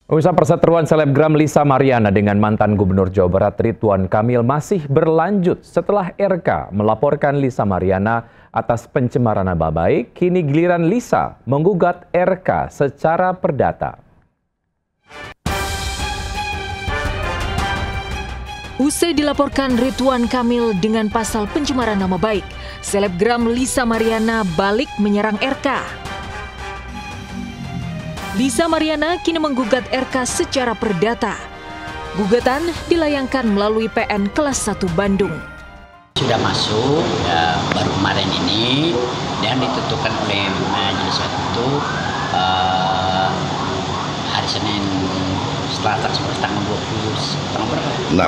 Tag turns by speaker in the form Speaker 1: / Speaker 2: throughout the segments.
Speaker 1: Usaha perseteruan selebgram Lisa Mariana dengan mantan Gubernur Jawa Barat Ridwan Kamil masih berlanjut setelah RK melaporkan Lisa Mariana atas pencemaran nama baik. Kini giliran Lisa menggugat RK secara perdata.
Speaker 2: Usai dilaporkan Ridwan Kamil dengan pasal pencemaran nama baik, selebgram Lisa Mariana balik menyerang RK. Lisa Mariana kini menggugat RK secara perdata. Gugatan dilayangkan melalui PN kelas 1 Bandung.
Speaker 3: Sudah masuk ya, baru kemarin ini dan ditentukan oleh majelis itu hari Senin setelah tersebut tanggal 26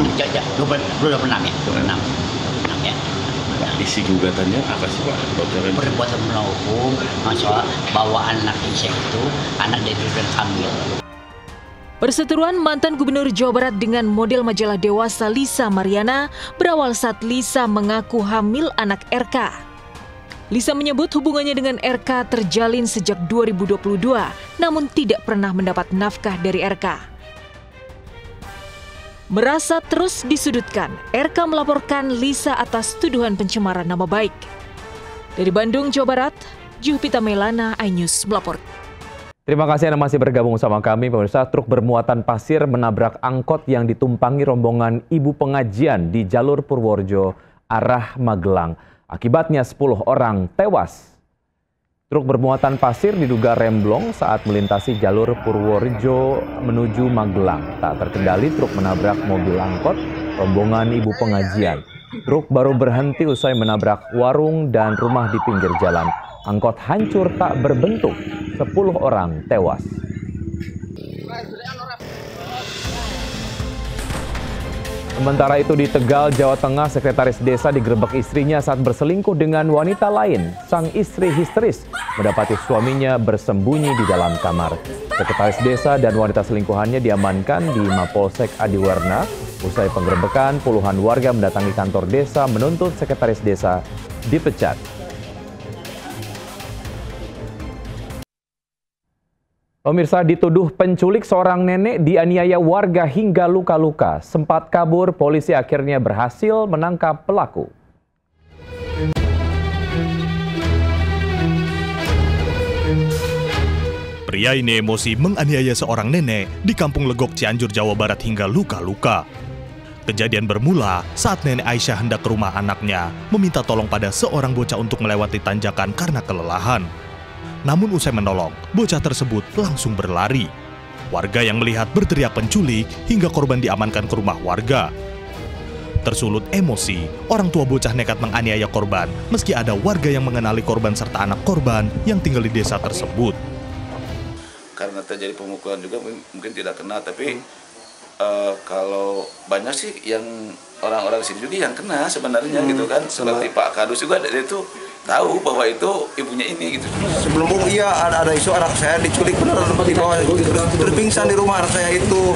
Speaker 3: ya.
Speaker 4: Isi gugatannya apa sih Pak?
Speaker 3: Perbuatan melakukan masalah bahwa anak Isya itu anak dari Ridwan Kamil.
Speaker 2: Perseteruan mantan Gubernur Jawa Barat dengan model majalah dewasa Lisa Mariana berawal saat Lisa mengaku hamil anak RK. Lisa menyebut hubungannya dengan RK terjalin sejak 2022, namun tidak pernah mendapat nafkah dari RK. Merasa terus disudutkan, RK melaporkan Lisa atas tuduhan pencemaran nama baik. Dari Bandung, Jawa Barat, Juhpita Melana, iNews melapor.
Speaker 1: Terima kasih Anda masih bergabung sama kami, pemirsa. Truk bermuatan pasir menabrak angkot yang ditumpangi rombongan ibu pengajian di jalur Purworejo arah Magelang. Akibatnya 10 orang tewas. Truk bermuatan pasir diduga remblong saat melintasi jalur Purworejo menuju Magelang. Tak terkendali, truk menabrak mobil angkot rombongan ibu pengajian. Truk baru berhenti usai menabrak warung dan rumah di pinggir jalan. Angkot hancur tak berbentuk, 10 orang tewas. Sementara itu di Tegal, Jawa Tengah, sekretaris desa digerebek istrinya saat berselingkuh dengan wanita lain. Sang istri histeris mendapati suaminya bersembunyi di dalam kamar. Sekretaris desa dan wanita selingkuhannya diamankan di Mapolsek Adiwarna. Usai penggerebekan, puluhan warga mendatangi kantor desa menuntut sekretaris desa dipecat. Pemirsa, dituduh penculik seorang nenek dianiaya warga hingga luka-luka. Sempat kabur, polisi akhirnya berhasil menangkap pelaku.
Speaker 5: Pria ini emosi menganiaya seorang nenek di Kampung Legok, Cianjur, Jawa Barat hingga luka-luka. Kejadian bermula saat nenek Aisyah hendak ke rumah anaknya, meminta tolong pada seorang bocah untuk melewati tanjakan karena kelelahan. Namun usai menolong, bocah tersebut langsung berlari. Warga yang melihat berteriak penculik hingga korban diamankan ke rumah warga. Tersulut emosi, orang tua bocah nekat menganiaya korban meski ada warga yang mengenali korban serta anak korban yang tinggal di desa tersebut.
Speaker 4: Karena terjadi pemukulan juga mungkin tidak kena, tapi kalau banyak sih yang orang-orang sini juga yang kena sebenarnya gitu kan. Seperti Pak Kadus juga dia itu tahu bahwa itu ibunya ini gitu.
Speaker 6: Sebelum iya ada isu anak saya diculik benar di bawah, terus pingsan di rumah anak saya itu.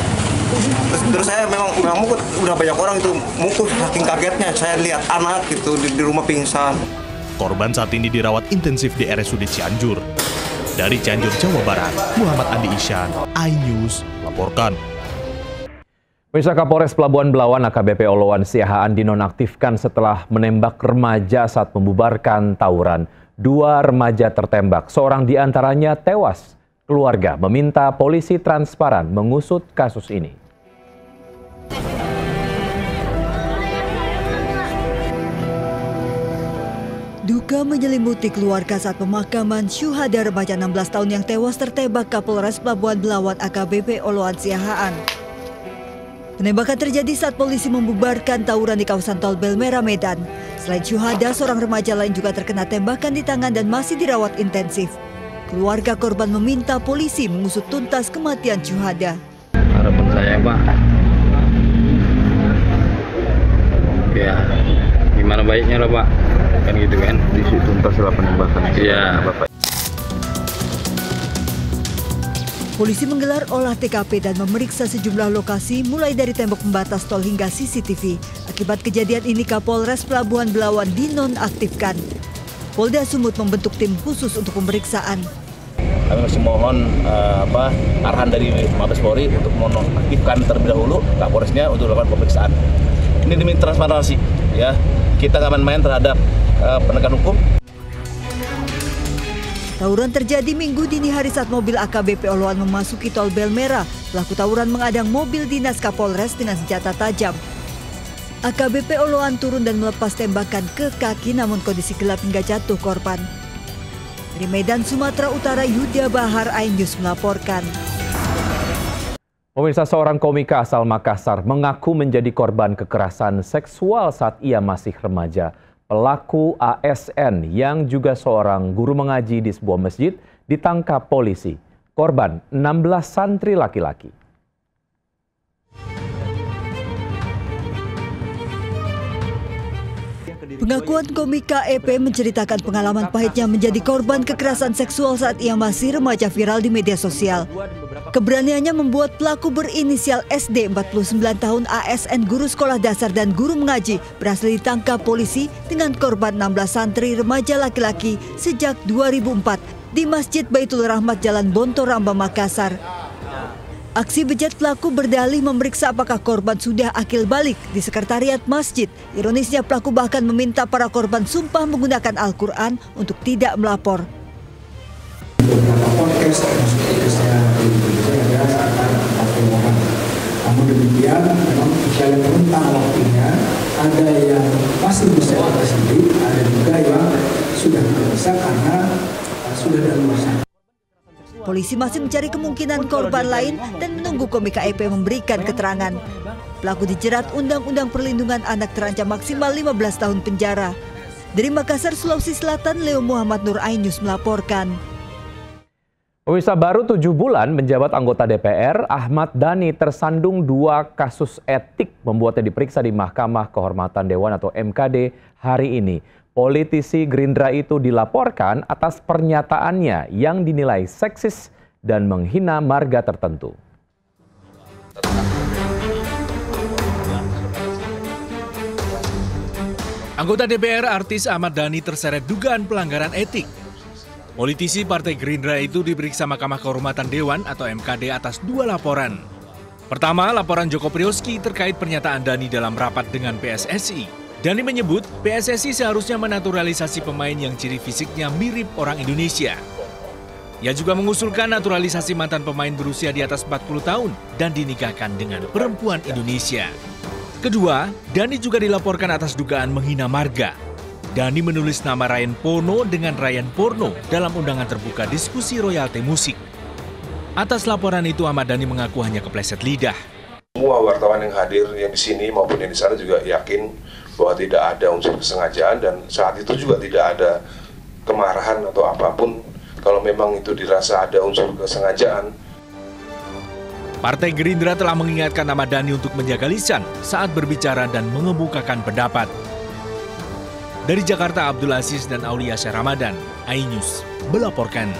Speaker 6: Terus saya memang mukul, udah banyak orang itu mukul, saking kagetnya saya lihat anak itu di rumah pingsan.
Speaker 5: Korban saat ini dirawat intensif di RSUD Cianjur. Dari Cianjur, Jawa Barat, Muhammad Andi Isyan, iNews laporkan.
Speaker 1: Pemirsa, Kapolres Pelabuhan Belawan AKBP Oloan Siahaan dinonaktifkan setelah menembak remaja saat membubarkan tawuran. 2 remaja tertembak, seorang diantaranya tewas. Keluarga meminta polisi transparan mengusut kasus ini.
Speaker 7: Duka menyelimuti keluarga saat pemakaman syuhada remaja 16 tahun yang tewas tertembak Kapolres Pelabuhan Belawan AKBP Oloan Siahaan. Penembakan terjadi saat polisi membubarkan tawuran di kawasan Tol Belmera, Medan. Selain syuhada, seorang remaja lain juga terkena tembakan di tangan dan masih dirawat intensif. Keluarga korban meminta polisi mengusut tuntas kematian syuhada.
Speaker 8: Harapan saya, Pak, ya gimana baiknya lah, Pak, kan gitu kan.
Speaker 4: Diusut tuntas lah penembakan.
Speaker 8: Iya, Bapak.
Speaker 7: Polisi menggelar olah TKP dan memeriksa sejumlah lokasi mulai dari tembok pembatas tol hingga CCTV. Akibat kejadian ini Kapolres Pelabuhan Belawan dinonaktifkan. Polda Sumut membentuk tim khusus untuk pemeriksaan.
Speaker 9: kami masih mohon arahan dari Mabes Polri untuk menonaktifkan terlebih dahulu Kapolresnya untuk melakukan pemeriksaan. Ini demi transparansi, ya. Kita nggak main-main terhadap penegakan hukum.
Speaker 7: Tawuran terjadi Minggu dini hari saat mobil AKBP Oloan memasuki tol Belmera. Pelaku tawuran mengadang mobil dinas Kapolres dengan senjata tajam. AKBP Oloan turun dan melepas tembakan ke kaki, namun kondisi gelap hingga jatuh korban. Dari Medan, Sumatera Utara, Yuda Bahar, iNews melaporkan.
Speaker 1: Pemirsa, seorang komika asal Makassar mengaku menjadi korban kekerasan seksual saat ia masih remaja. Pelaku ASN yang juga seorang guru mengaji di sebuah masjid ditangkap polisi. Korban 16 santri laki-laki.
Speaker 7: Pengakuan komika EP menceritakan pengalaman pahitnya menjadi korban kekerasan seksual saat ia masih remaja viral di media sosial. Keberaniannya membuat pelaku berinisial SD 49 tahun ASN guru sekolah dasar dan guru mengaji berhasil ditangkap polisi dengan korban 16 santri remaja laki-laki sejak 2004 di Masjid Baitul Rahmat Jalan Bontoramba, Makassar. Aksi bejat pelaku berdalih memeriksa apakah korban sudah akil balik di sekretariat masjid. Ironisnya pelaku bahkan meminta para korban sumpah menggunakan Al-Quran untuk tidak melapor.
Speaker 10: Namun demikian, memang saya rentang waktunya ada yang masih bisa sendiri, ada juga yang sudah tidak bisa karena sudah daluarsa.
Speaker 7: Polisi masih mencari kemungkinan korban lain dan menunggu komika EP memberikan keterangan. Pelaku dijerat Undang-Undang Perlindungan Anak terancam maksimal 15 tahun penjara. Dari Makassar, Sulawesi Selatan, Leo Muhammad Nur, iNews melaporkan.
Speaker 1: Pemirsa, baru 7 bulan menjabat anggota DPR, Ahmad Dhani tersandung 2 kasus etik membuatnya diperiksa di Mahkamah Kehormatan Dewan atau MKD hari ini. Politisi Gerindra itu dilaporkan atas pernyataannya yang dinilai seksis dan menghina marga tertentu.
Speaker 11: Anggota DPR artis Ahmad Dhani terseret dugaan pelanggaran etik. Politisi Partai Gerindra itu diperiksa Mahkamah Kehormatan Dewan atau MKD atas 2 laporan. Pertama, laporan Joko Priyoski terkait pernyataan Dhani dalam rapat dengan PSSI. Dhani menyebut PSSI seharusnya menaturalisasi pemain yang ciri fisiknya mirip orang Indonesia. Ia juga mengusulkan naturalisasi mantan pemain berusia di atas 40 tahun dan dinikahkan dengan perempuan Indonesia. Kedua, Dhani juga dilaporkan atas dugaan menghina marga. Dhani menulis nama Ryan Pono dengan Ryan Porno dalam undangan terbuka diskusi royalti musik. Atas laporan itu, Ahmad Dhani mengaku hanya kepleset lidah.
Speaker 12: Semua wartawan yang hadir yang di sini maupun yang di sana juga yakin bahwa tidak ada unsur kesengajaan dan saat itu juga tidak ada kemarahan atau apapun. Kalau memang itu dirasa ada unsur kesengajaan.
Speaker 11: Partai Gerindra telah mengingatkan Ahmad Dhani untuk menjaga lisan saat berbicara dan mengemukakan pendapat. Dari Jakarta, Abdul Aziz dan Aulia Syah Ramadan, iNews melaporkan.